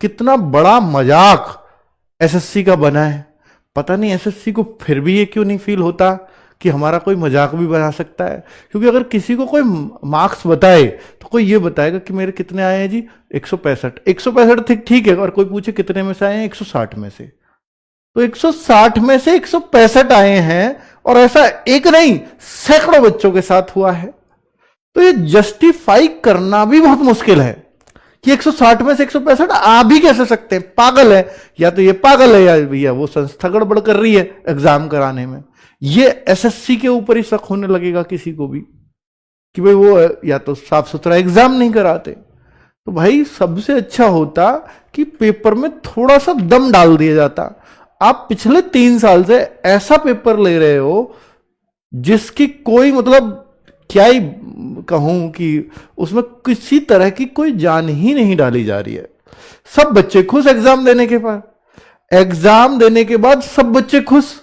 कितना बड़ा मजाक एसएससी का बना है। पता नहीं एसएससी को फिर भी ये क्यों नहीं फील होता कि हमारा कोई मजाक भी बना सकता है। क्योंकि अगर किसी को कोई मार्क्स बताए तो कोई ये बताएगा कि मेरे कितने आए हैं जी, 165। 165 ठीक है, और कोई पूछे कितने में से आए हैं, 160 में से, तो 160 में से 165 आए हैं। और ऐसा एक नहीं, सैकड़ों बच्चों के साथ हुआ है। तो ये जस्टिफाई करना भी बहुत मुश्किल है कि 160 में से 165 आ भी कैसे सकते हैं। पागल है, या तो ये पागल है या भैया वो संस्था गड़बड़ कर रही है एग्जाम कराने में। ये एसएससी के ऊपर ही शक होने लगेगा किसी को भी कि भाई वो या तो साफ सुथरा एग्जाम नहीं कराते। तो भाई सबसे अच्छा होता कि पेपर में थोड़ा सा दम डाल दिया जाता। आप पिछले 3 साल से ऐसा पेपर ले रहे हो जिसकी कोई मतलब क्या ही कहूं कि उसमें किसी तरह की कोई जान ही नहीं डाली जा रही है। सब बच्चे खुश एग्जाम देने के बाद, एग्जाम देने के बाद सब बच्चे खुश।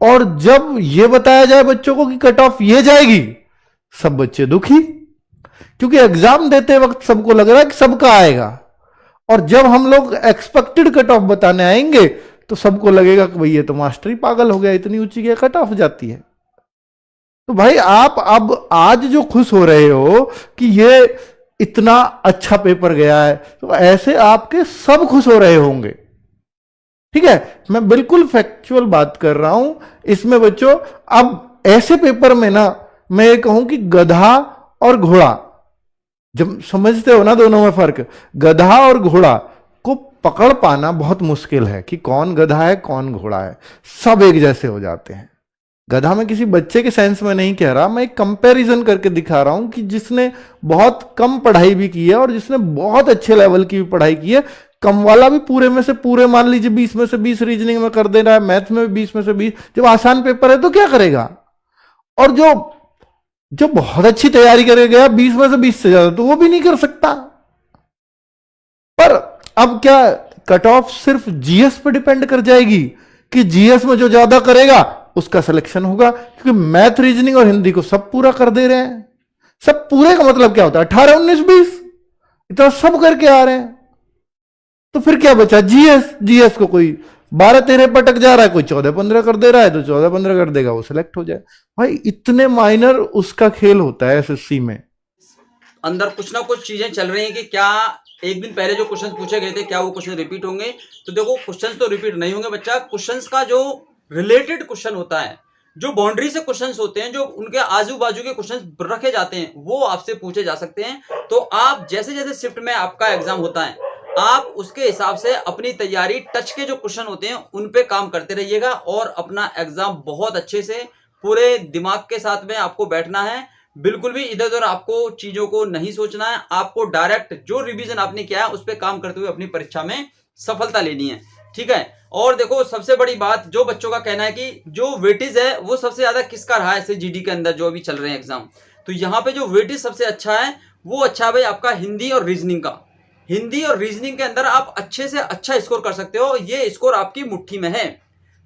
और जब यह बताया जाए बच्चों को कि कट ऑफ ये जाएगी, सब बच्चे दुखी, क्योंकि एग्जाम देते वक्त सबको लग रहा है कि सबका आएगा। और जब हम लोग एक्सपेक्टेड कट ऑफ बताने आएंगे तो सबको लगेगा कि भाई ये तो मास्टर ही पागल हो गया, इतनी ऊंची क्या कट ऑफ जाती है। तो भाई आप अब आज जो खुश हो रहे हो कि ये इतना अच्छा पेपर गया है, तो ऐसे आपके सब खुश हो रहे होंगे। ठीक है, मैं बिल्कुल फैक्चुअल बात कर रहा हूं इसमें बच्चों। अब ऐसे पेपर में ना मैं ये कहूं कि गधा और घोड़ा, जब समझते हो ना दोनों में फर्क, गधा और घोड़ा को पकड़ पाना बहुत मुश्किल है कि कौन गधा है कौन घोड़ा है। सब एक जैसे हो जाते हैं। गधा में किसी बच्चे के सेंस में नहीं कह रहा, मैं एक कंपैरिजन करके दिखा रहा हूं कि जिसने बहुत कम पढ़ाई भी की है और जिसने बहुत अच्छे लेवल की भी पढ़ाई की है, कम वाला भी पूरे में से पूरे, मान लीजिए 20 में से 20 रीजनिंग में कर दे रहा है, मैथ में भी 20 में से 20, जब आसान पेपर है तो क्या करेगा। और जो बहुत अच्छी तैयारी करेगा 20 में से 20 से ज्यादा, तो वो भी नहीं कर सकता। पर अब क्या कट ऑफ सिर्फ जीएस पे डिपेंड कर जाएगी कि जीएस में जो ज्यादा करेगा उसका सिलेक्शन होगा? क्योंकि मैथ, रीजनिंग और हिंदी को सब पूरा कर दे रहे हैं। सब पूरे का मतलब क्या होता है? 18, 19, 20, इतना सब करके आ रहे हैं। तो फिर क्या बचा? जीएस। जीएस को कोई 12, 13 पटक जा रहा है, कोई 14, 15 कर दे रहा है, तो 14, 15 कर देगा, वो सिलेक्ट हो जाए। भाई इतने माइनर उसका खेल होता है एसएससी में। अंदर कुछ ना कुछ चीजें चल रही हैं कि क्या एक दिन पहले जो क्वेश्चन पूछे गए थे क्या वो क्वेश्चन रिपीट होंगे। तो देखो क्वेश्चन तो रिपीट नहीं होंगे बच्चा। क्वेश्चन का जो रिलेटेड क्वेश्चन होता है, जो बाउंड्री से क्वेश्चंस होते हैं, जो उनके आजू बाजू के क्वेश्चंस रखे जाते हैं, वो आपसे पूछे जा सकते हैं। तो आप जैसे जैसे शिफ्ट में आपका एग्जाम होता है, आप उसके हिसाब से अपनी तैयारी, टच के जो क्वेश्चन होते हैं उन पे काम करते रहिएगा और अपना एग्जाम बहुत अच्छे से पूरे दिमाग के साथ में आपको बैठना है। बिल्कुल भी इधर उधर आपको चीजों को नहीं सोचना है। आपको डायरेक्ट जो रिवीजन आपने किया है उस पर काम करते हुए अपनी परीक्षा में सफलता लेनी है। ठीक है। और देखो सबसे बड़ी बात, जो बच्चों का कहना है कि जो वेटेज है वो सबसे ज्यादा किसका रहा है ऐसे जीडी के अंदर जो अभी चल रहे हैं एग्जाम, तो यहाँ पे जो वेटेज सबसे अच्छा है वो अच्छा है भाई आपका हिंदी और रीजनिंग का। हिंदी और रीजनिंग के अंदर आप अच्छे से अच्छा स्कोर कर सकते हो, ये स्कोर आपकी मुट्ठी में है।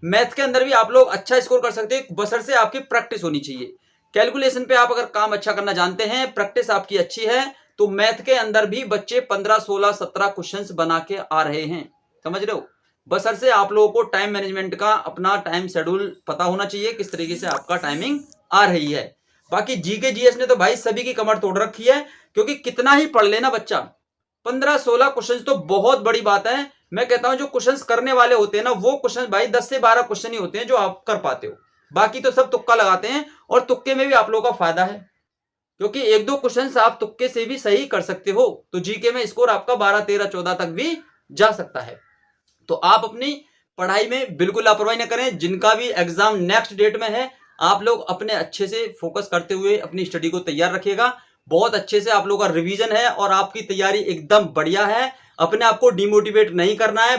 मैथ के अंदर भी आप लोग अच्छा स्कोर कर सकते हो, बशर्ते आपकी प्रैक्टिस होनी चाहिए। कैलकुलेशन पे आप अगर काम अच्छा करना जानते हैं, प्रैक्टिस आपकी अच्छी है, तो मैथ के अंदर भी बच्चे 15, 16, 17 क्वेश्चंस बना के आ रहे हैं। समझ रहे हो? बशर्ते आप लोगों को टाइम मैनेजमेंट का अपना टाइम शेड्यूल पता होना चाहिए, किस तरीके से आपका टाइमिंग आ रही है। बाकी जीके जीएस ने तो भाई सभी की कमर तोड़ रखी है, क्योंकि कितना ही पढ़ लेना बच्चा, 15, 16 क्वेश्चन तो बहुत बड़ी बात है। मैं कहता हूं जो क्वेश्चंस करने वाले होते हैं ना, वो क्वेश्चन भाई 10 से 12 क्वेश्चन ही होते हैं जो आप कर पाते हो, बाकी तो सब तुक्का लगाते हैं। और तुक्के में भी आप लोगों का फायदा है, क्योंकि 1-2 क्वेश्चंस आप तुक्के से भी सही कर सकते हो, तो जीके में स्कोर आपका 12, 13, 14 तक भी जा सकता है। तो आप अपनी पढ़ाई में बिल्कुल लापरवाही न करें। जिनका भी एग्जाम नेक्स्ट डेट में है, आप लोग अपने अच्छे से फोकस करते हुए अपनी स्टडी को तैयार रखिएगा। बहुत अच्छे से आप लोगों का रिवीजन है और आपकी तैयारी एकदम बढ़िया है। अपने आप को डिमोटिवेट नहीं करना है।